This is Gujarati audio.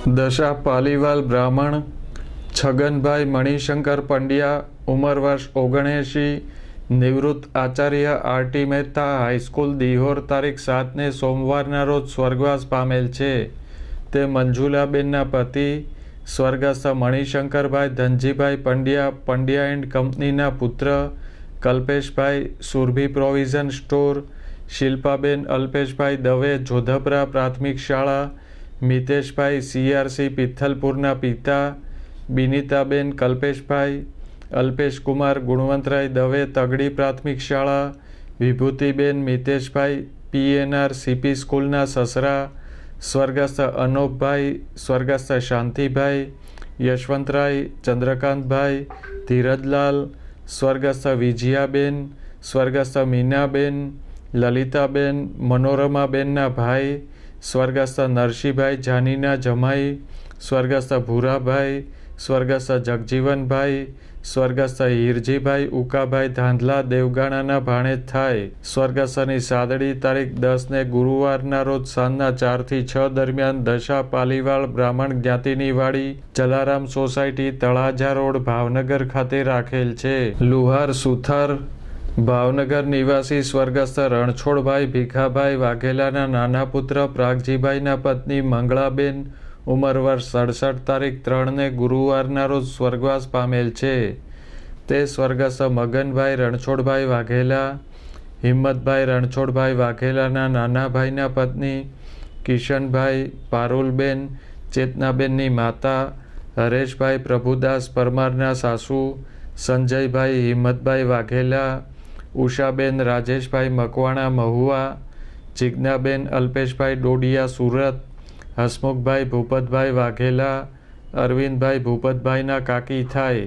દશા પાલીવાલ બ્રાહ્મણ છગનભાઈ મણિશંકર પંડ્યા ઉંમર વર્ષ 79 નિવૃત્ત આચાર્ય આરટી મહેતા હાઈસ્કૂલ દિહોર તારીખ 7ને સોમવારના રોજ સ્વર્ગવાસ પામેલ છે। તે મંજુલાબેનના પતિ સ્વર્ગસ્થ મણિશંકરભાઈ ધનજીભાઈ પંડ્યા પંડ્યા એન્ડ કંપનીના પુત્ર કલ્પેશભાઈ સુરભી પ્રોવિઝન સ્ટોર, શિલ્પાબેન અલ્પેશભાઈ દવે જોધપરા પ્રાથમિક શાળા, મિતેશભાઈ સીઆરસી પિથલપુરના પિતા, બિનિતાબેન કલ્પેશભાઈ, અલ્પેશકુમાર ગુણવંતરાય દવે તગડી પ્રાથમિક શાળા, વિભૂતિબેન મિતેશભાઈ પીએનઆર સીપી સ્કૂલના સસરા, સ્વર્ગસ્થ અનોપભાઈ, સ્વર્ગસ્થ શાંતિભાઈ, યશવંતરાય ચંદ્રકાંતભાઈ, ધીરજલાલ, સ્વર્ગસ્થ વિજયાબેન, સ્વર્ગસ્થ મીનાબેન, લલિતાબેન મનોરમાબેનના ભાઈ, સ્વર્ગસ્થ નરસિંહભાઈ જાનીના જમાઈ, સ્વર્ગસ્થ ભૂરાભાઈ, સ્વર્ગસ્થ જગજીવનભાઈ, સ્વર્ગસ્થ હીરજીભાઈ ઉકાભાઈ ધાંધલા દેવગાણાના ભાણેજ થાય। સ્વર્ગસ્થની સાદડી તારીખ 10ને ગુરુવારના રોજ સાંજના 4 થી 6 દરમિયાન દશા પાલીવાલ બ્રાહ્મણ જ્ઞાતિની વાડી જલારામ સોસાયટી તળાજા રોડ ભાવનગર ખાતે રાખેલ છે। લુહાર સુથાર ભાવનગર નિવાસી સ્વર્ગસ્થ રણછોડભાઈ ભીખાભાઈ વાઘેલાના નાના પુત્ર પ્રાગજીભાઈના પત્ની મંગળાબેન ઉંમર વર્ષ 67 તારીખ 3ને ગુરુવારના રોજ સ્વર્ગવાસ પામેલ છે। તે સ્વર્ગસ્થ મગનભાઈ રણછોડભાઈ વાઘેલા, હિંમતભાઈ રણછોડભાઈ વાઘેલાના નાના ભાઈના પત્ની, કિશનભાઈ પારુલબેન ચેતનાબેનની માતા, હરેશભાઈ પ્રભુદાસ પરમારના સાસુ, સંજયભાઈ હિંમતભાઈ વાઘેલા, ઉષાબેન રાજેશભાઈ મકવાણા મહુવા, જિજ્ઞાબેન અલ્પેશભાઈ ડોડિયા સુરત, હસમુખભાઈ ભૂપતભાઈ વાઘેલા, અરવિંદભાઈ ભૂપતભાઈના કાકી થાય।